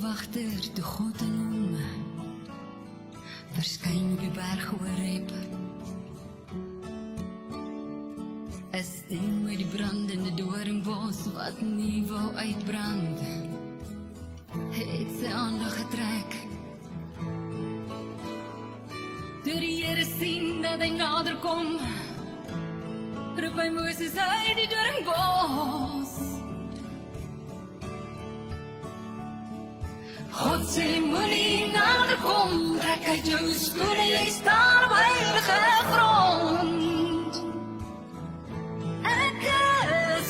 wagter toe God in hom verskyn op die berg Horeb. Is steen met die brandende doringbos wat nie wou uitbrand, het sy aandag getrek. Toe die Here sien dat hy nader kom, roep hy Moses uit die doringbos. God sê moenie nader kom, trek uit jou skoene, jy staan op heilige grond. Ek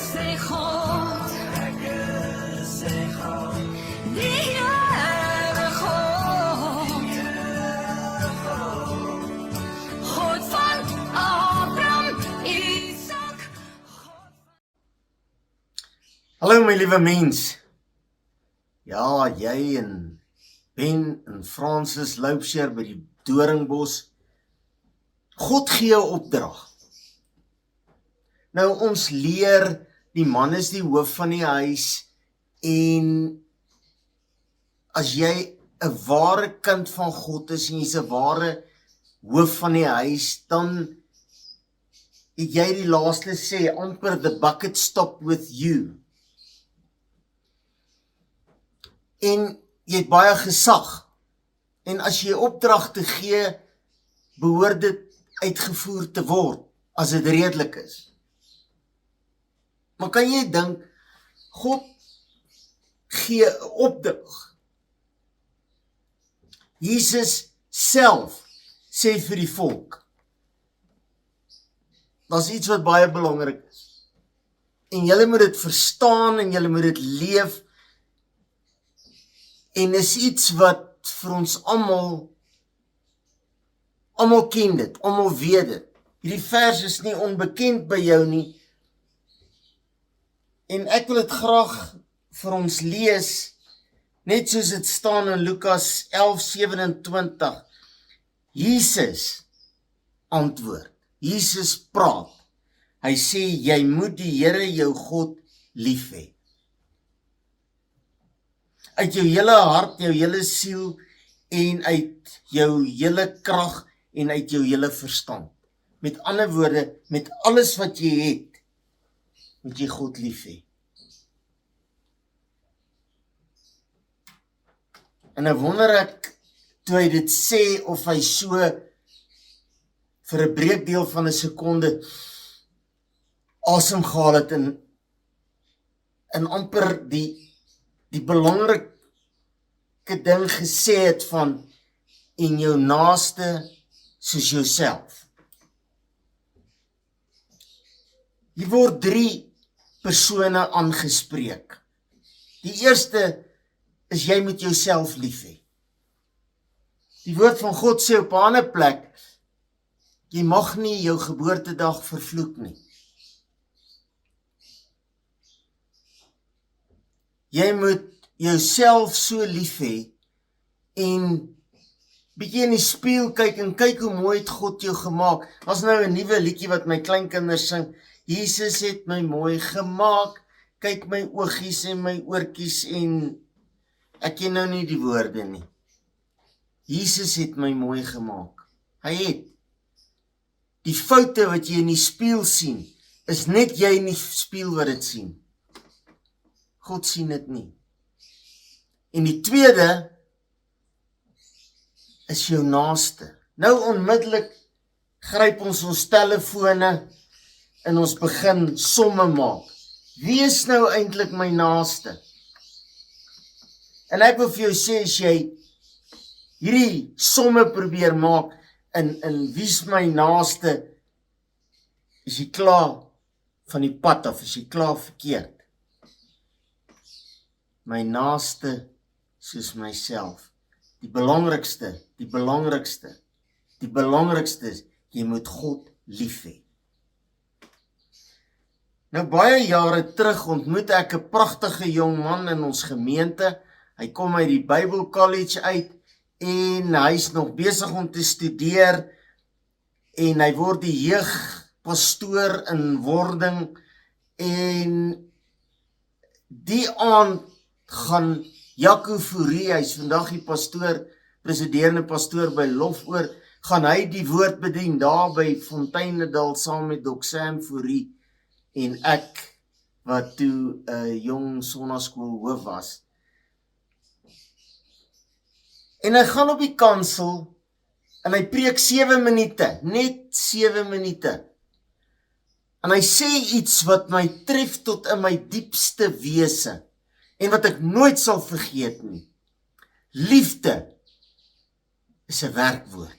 sê God, die Here God, God van Abraham, Isaac, Hallo my liewe mens. Ja, jy en Ben en Francis Loubser by die doringbos. God gee 'n opdrag. Nou ons leer, die man is die hoof van die huis en as jy 'n ware kind van God is en jy's 'n ware hoof van die huis, dan het jy die laaste sê, amper the bucket stop with you. En jy het baie gesag. En as jy opdragte gee, behoort dit uitgevoer te word, as dit redelik is. Maar kan jy dink, God gee 'n opdrag. Jesus self sê vir die volk, daar's iets wat baie belangrik is. En julle moet dit verstaan en julle moet dit leef. En is iets wat vir ons almal ken dit, almal weet dit. Hierdie vers is nie onbekend by jou nie. En ek wil dit graag vir ons lees, net soos dit staan in Lukas 11:27. Jesus antwoord, Jesus praat. Hy sê, jy moet die Here jou God lief hê. Uit jou hele hart, jou hele siel en uit jou hele krag en uit jou hele verstand. Met ander woorde, met alles wat jy het, moet jy God lief hê. En nou wonder ek, toe hy dit sê, of hy so vir 'n breekdeel van 'n sekonde asem gehaal het en amper die belangrike ding gesê het van en jou naaste soos jouself. Hier word 3 persone aangespreek. Die eerste is jy moet jouself lief hê. Die woord van God sê op 'n ander plek, jy mag nie jou geboortedag vervloek nie. Jy moet jouself so lief hê en bietjie in die spieël kyk en kyk hoe mooi het God jou gemaak. Daar's nou 'n nuwe liedjie wat my kleinkinders sing. Jesus het my mooi gemaak. Kyk my oogies en my oortjies en ek ken nou nie die woorde nie. Jesus het my mooi gemaak. Hy het. Die foute wat jy in die spieël sien, is net jy in die spieël wat dit sien. God sien dit nie. En die tweede is jou naaste. Nou onmiddellik gryp ons telefone en ons begin somme maak. Wie is nou eintlik my naaste? En ek wil vir jou sê, as jy hierdie somme probeer maak in wie's my naaste, is jy klaar van die pad af, is jy klaar verkeerd. My naaste soos myself. Die belangrikste is, jy moet God lief hê. Nou baie jare terug ontmoet ek 'n pragtige jong man in ons gemeente. Hy kom uit die Bible College uit en hy's nog besig om te studeer en hy word die jeugpastoor in wording en die aand gaan Jaco Fourie, hy is vandag die pastoor, presiderende pastoor by Lofoor, gaan hy die woord bedien daar by Fonteinedal saam met Dok Sam Fourie en ek wat toe 'n jong sonnaskoolhoof was. En hy gaan op die kansel en hy preek 7 minute, net 7 minute. En hy sê iets wat my tref tot in my diepste wese en wat ek nooit sal vergeet nie. Liefde is 'n werkwoord.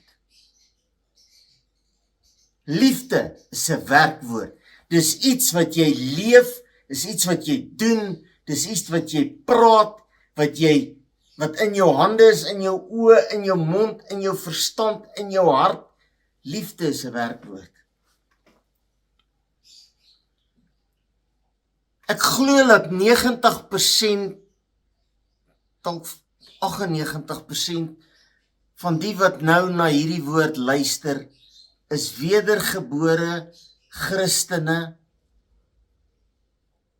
Liefde is 'n werkwoord. Dis iets wat jy leef, dis iets wat jy doen, dis iets wat jy praat, wat in jou hande is, in jou oë, in jou mond, in jou verstand, in jou hart. Liefde is 'n werkwoord. Ek glo dat 90%, tot 98% van die wat nou na hierdie woord luister, is wedergebore Christene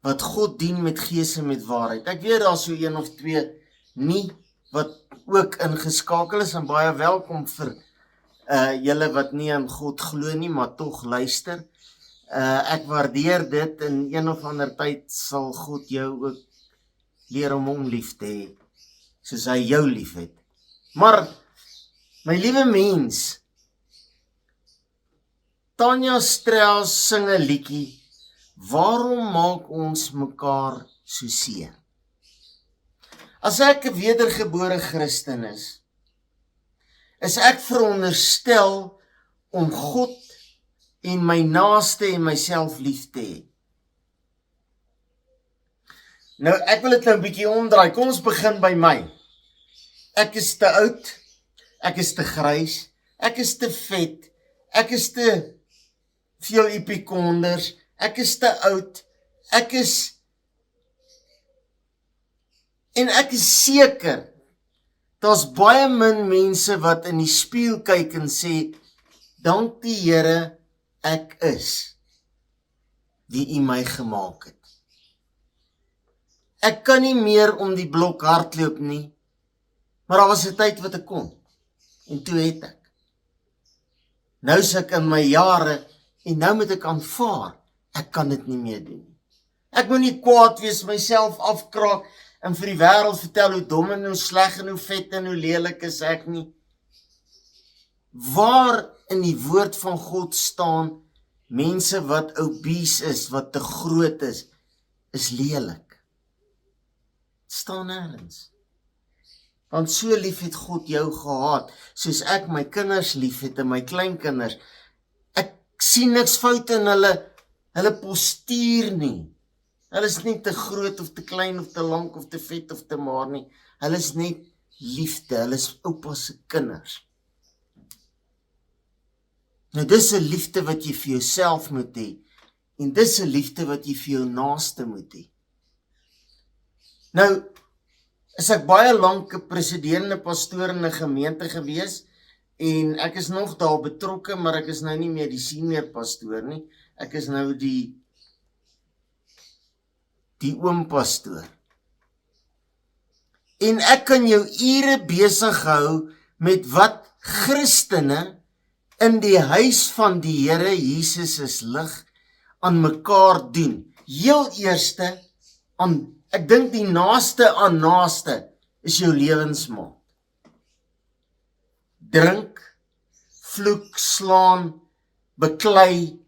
wat God dien met gees en met waarheid. Ek weet daar so 1 of 2 nie wat ook ingeskakel is en baie welkom vir julle wat nie aan God glo nie, maar tog luister. Ek waardeer dit en een of ander tyd sal God jou ook leer om hom lief te hê, soos hy jou lief het. Maar, my liewe mens, Tanya Strauss sing 'n liedjie, waarom maak ons mekaar so seer? As ek 'n wedergebore Christen is ek veronderstel om God en my naaste en myself lief te hê. Nou, ek wil dit nou 'n bietjie omdraai. Kom ons begin by my. Ek is te oud, ek is te grys, ek is te vet, ek is te veel epikonders, ek is te oud, ek is seker, daar's baie min mense wat in die spieël kyk en sê, dank die Here, ek is wie U my gemaak het. Ek kan nie meer om die blok hardloop nie, maar daar was 'n tyd wat ek kon, en toe het ek. Nou is ek in my jare, en nou moet ek aanvaar, ek kan dit nie meer doen nie. Ek moet nie kwaad wees, myself afkraak, en vir die wêreld vertel hoe dom en hoe sleg en hoe vet en hoe lelik is ek nie. Waar in die woord van God staan, mense wat obese is, wat te groot is lelik. Staan nêrens. Want so lief het God jou gehad, soos ek my kinders lief het en my kleinkinders. Ek sien niks fout in hulle postuur nie. Hulle is nie te groot of te klein of te lank of te vet of te maar nie. Hulle is net liefde, hulle is oupa se kinders. Nou dis 'n liefde wat jy vir jouself moet hê, en dis 'n liefde wat jy vir jou naaste moet hê. Nou, is ek baie lank 'n presiderende pastoor in 'n gemeente gewees, en ek is nog daar betrokke, maar ek is nou nie meer die senior pastoor nie, ek is nou die oom pastoor. En ek kan jou ure besig hou met wat Christene in die huis van die Here Jesus is lig aan mekaar doen. Heel eerste, ek dink die naaste aan naaste is jou lewensmaat. Drink, vloek, slaan, beklei,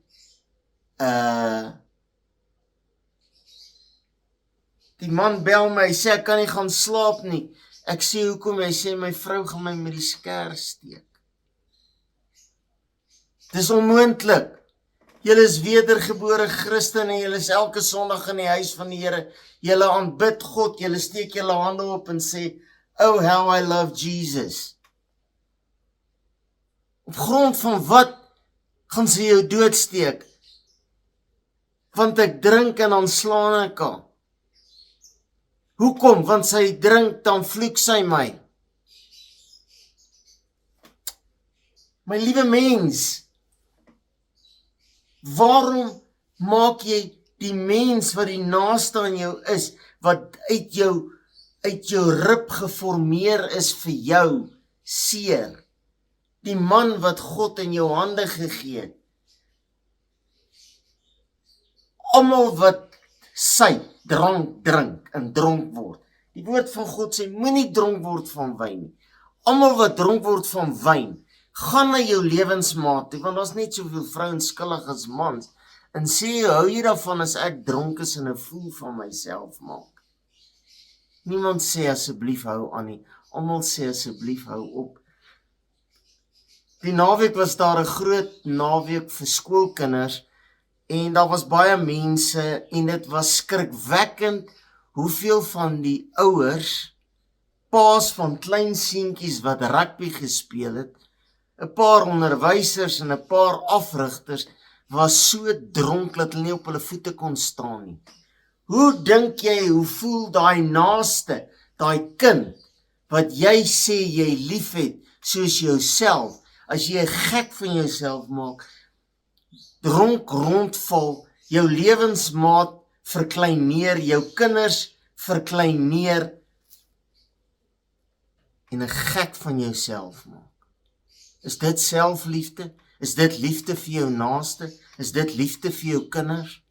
die man bel my, hy sê ek kan nie gaan slaap nie. Ek sê hoekom? Hy sê my vrou gaan my met die skêr steek. Dis onmoontlik. Julle is wedergebore Christene, julle is elke Sondag in die huis van die Here. Julle aanbid God, julle steek julle hande op en sê, oh how I love Jesus. Op grond van wat gaan sy jou doodsteek? Want ek drink en dan slaan ek haar. Hoekom? Want sy drink, dan vloek sy my. My liewe mens, waarom maak jy die mens wat die naaste aan jou is, wat uit jou uit jou rib geformeer is vir jou seer. Die man wat God in jou hande gegee het. Almal wat sy drank drink en dronk word. Die woord van God sê, moenie dronk word van wyn nie. Almal wat dronk word van wyn, gaan na jou lewensmaat toe, want daar's net soveel vrouens skuldig as mans, en sê, hou jy daarvan as ek dronk is en 'n fool van myself maak? Niemand sê asseblief hou aan nie, almal sê asseblief hou op. Die naweek was daar 'n groot naweek vir skoolkinders, en daar was baie mense, en dit was skrikwekkend, hoeveel van die ouers, paas van klein seentjies wat rugby gespeel het, 'n paar onderwysers en 'n paar afrigters, was so dronk dat hulle nie op hulle voete kon staan nie. Hoe dink jy, hoe voel daai naaste, daai kind, wat jy sê jy liefhet, soos jouself, as jy 'n gek van jouself maak, dronk rondval, jou lewensmaat verkleineer, jou kinders verkleineer, en 'n gek van jouself maak? Is dit selfliefde? Is dit liefde vir jou naaste? Is dit liefde vir jou kinders?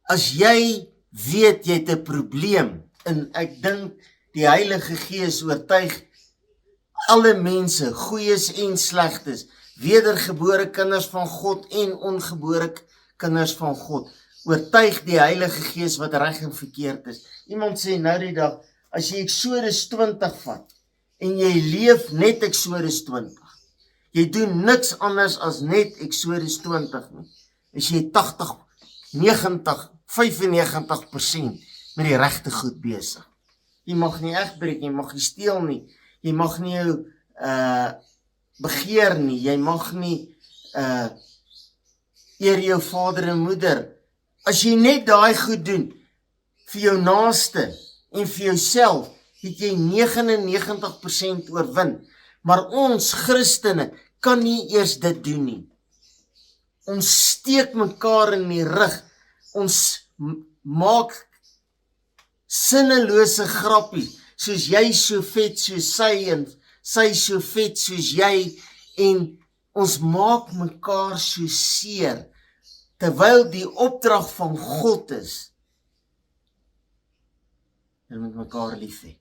As jy weet jy het 'n probleem, en ek dink die Heilige Gees oortuig alle mense, goeies en slegtes, wedergebore kinders van God en ongebore kinders van God, oortuig die Heilige Gees wat reg en verkeerd is. Iemand sê nou die dag, as jy Eksodus 20 vat, en jy leef net Eksodus 20, jy doen niks anders as net Eksodus 20 nie, as jy 80, 90, 95% met die regte goed besig. Jy mag nie egbreek, jy mag nie steel nie, jy mag nie jou begeer nie, jy mag nie eer jou vader en moeder. As jy net daai goed doen, vir jou naaste en vir jouself, het jy 99% oorwin. Maar ons Christene kan nie eers dit doen nie. Ons steek mekaar in die rug, ons maak sinnelose grappies, soos jy so vet soos sy, en sy so vet soos jy, en ons maak mekaar so seer, terwyl die opdrag van God is, en met mekaar lief hê.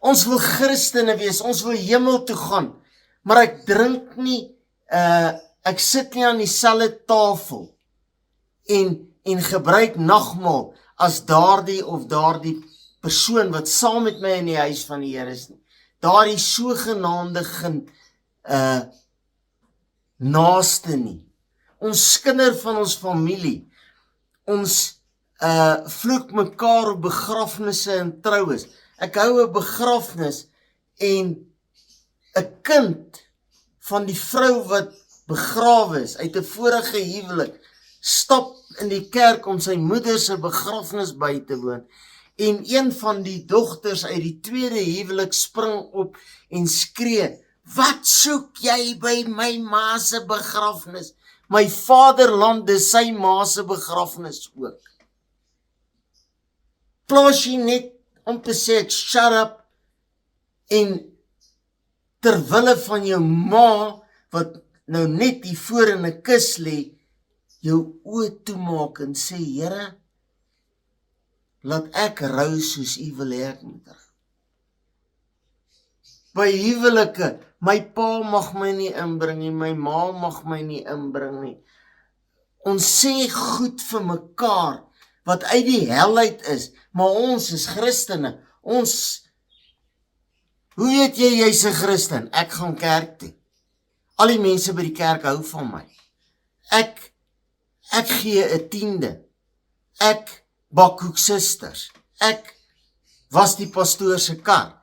Ons wil Christene wees, ons wil hemel toe gaan, maar ek drink nie, ek sit nie aan dieselfde tafel, en gebruik nagmaal, as daardie of daardie persoon wat saam met my in die huis van die Here is nie. Daardie sogenaamde naaste nie. Ons kinder van ons familie, ons vloek mekaar op begrafnisse en troues. Ek hou 'n begrafnis, en 'n kind van die vrou wat begrawe is uit 'n vorige huwelik, stap in die kerk om sy moeder se begrafnis by te woon, en een van die dogters uit die tweede huwelik spring op en skree, wat soek jy by my ma se begrafnis? My vaderland is sy ma se begrafnis ook. Plaas jy net om te sê, ek shut up, en terwille van jou ma, wat nou net hier voor in 'n kus lê, jou oë toemaak en sê, Here, laat ek rou soos U wil hê ek moet rou. By huwelike, my pa mag my nie inbring nie, my ma mag my nie inbring nie. Ons sê goed vir mekaar, wat uit die hel uit is, maar ons is Christene, hoe weet jy jy's 'n Christen? Ek gaan kerk toe. Al die mense by die kerk hou van my. Ek gee 'n 10de. Ek bak koeksisters. Ek was die pastoor se kar.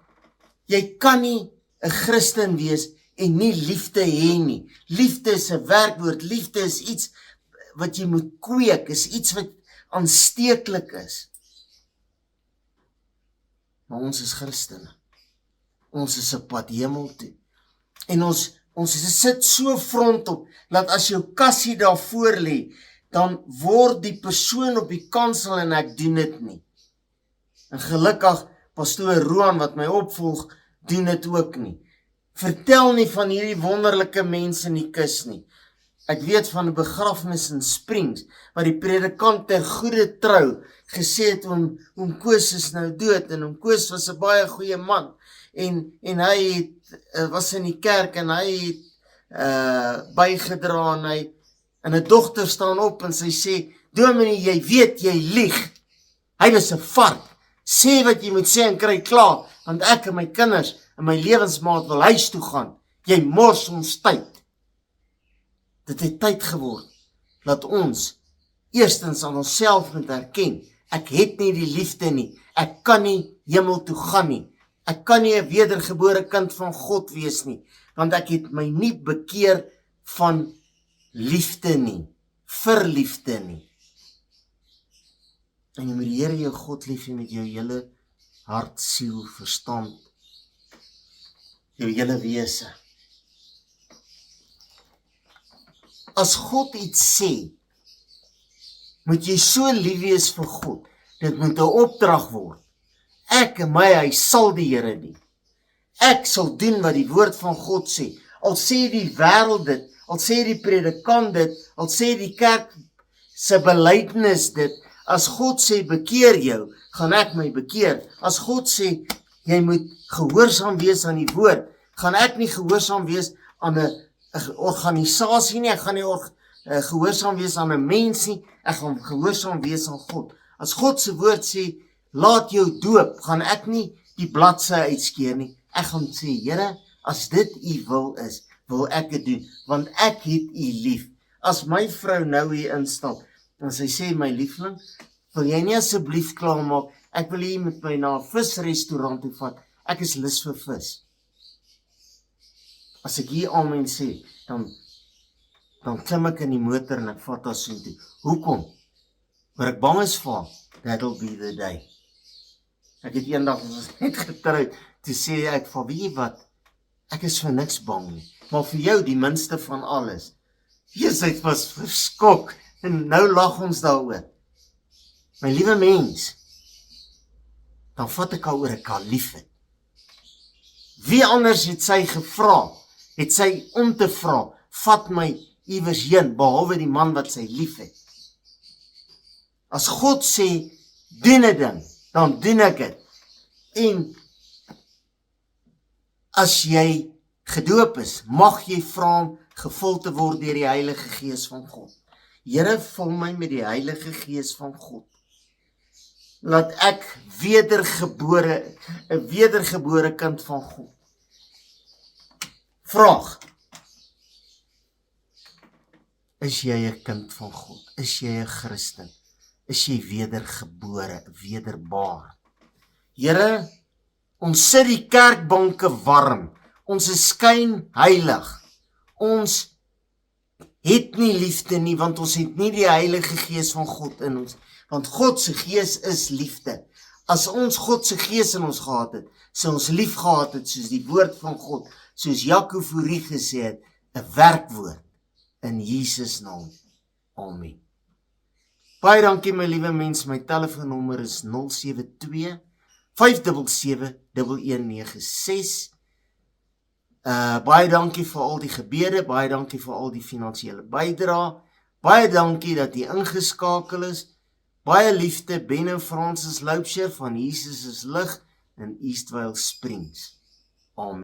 Jy kan nie 'n Christen wees en nie liefde hê nie. Liefde is 'n werkwoord. Liefde is iets wat jy moet kweek, is iets wat aansteeklik is. Maar ons is Christene. Ons is op pad hemel toe. En ons sit so front op, dat as jou kassie daarvoor lê, dan word die persoon op die kansel en ek doen dit nie. En gelukkig, pastoor Roan wat my opvolg, doen dit ook nie. Vertel nie van hierdie wonderlike mense in die kus nie. Ek weet van 'n begrafnis in Springs, waar die predikant ter goeie trou gesê het, oom Koos is nou dood, en oom Koos was 'n baie goeie man, en hy was in die kerk, en hy het bygedra, en 'n dogter staan op, en sy sê, Dominee, jy weet, jy lieg, hy was 'n vark, sê wat jy moet sê, en kry klaar, want ek en my kinders, en my lewensmaat wil huis toe gaan, jy mors ons tyd. Dit het tyd geword, dat ons eerstens aan onsself moet erken, ek het nie die liefde nie, ek kan nie hemel toe gaan nie, ek kan nie 'n wedergebore kind van God wees nie, want ek het my nie bekeer van liefde nie, vir liefde nie. En jy moet die Here jou God lief hê met jou hele hart, siel, verstand, jou hele wese. As God iets sê, moet jy so lief wees vir God. Dit moet 'n opdrag word. Ek en my huis sal die Here dien. Ek sal doen wat die woord van God sê. Al sê die wêreld dit, al sê die predikant dit, al sê die kerk se belydenis dit, as God sê bekeer jou, gaan ek my bekeer. As God sê jy moet gehoorsaam wees aan die woord, gaan ek nie gehoorsaam wees aan 'n organisasie nie, ek gaan nie gehoorsaam wees aan 'n mens nie, ek gaan gehoorsaam wees aan God. As God se woord sê, laat jou doop, gaan ek nie die bladsy uitskeer nie. Ek gaan sê, Here, as dit u wil is, wil ek dit doen, want ek het u lief. As my vrou nou hier instap, en sy sê, my liefling, wil jy nie asseblief klaarmaak, ek wil jy met my na 'n visrestaurant toe vat, ek is lus vir vis. As ek hier amen sê, dan klim ek in die motor en ek vat haar soontoe. Hoekom? Maar ek bang is vir haar, that'll be the day. Ek het eendag, ons was net getroud, toe sê ek, van weet jy wat, ek is vir niks bang nie, maar vir jou die minste van alles. Jesus was verskok, en nou lag ons daaroor. My liewe mens, dan vat ek haar oor ek haar lief het. Wie anders het sy gevra, het sy om te vra, vat my iewers heen, behalwe die man wat sy lief het. As God sê, doen 'n ding, dan doen ek dit. En as jy gedoop is, mag jy vra om gevul te word deur die Heilige Gees van God. Here, vul my met die Heilige Gees van God. Laat ek 'n wedergebore kind van God. Vraag. Is jy 'n kind van God? Is jy 'n Christen? Is jy wedergebore, wederbaar? Here, ons sit die kerkbanke warm. Ons is skyn heilig. Ons het nie liefde nie, want ons het nie die Heilige Gees van God in ons. Want God se Gees is liefde. As ons God se Gees in ons gehad het, sou ons lief gehad het, soos die woord van God, soos Jakob Fourie gesê het, 'n werkwoord in Jesus naam. Amen. Baie dankie my liewe mens, my telefoonnommer is 072 577 1196. Baie dankie vir al die gebede, baie dankie vir al die finansiële bydrae, baie dankie dat jy ingeskakel is, baie liefde, Benno Francis Loubser van Jesus is lig in Eastvale Springs. Amen.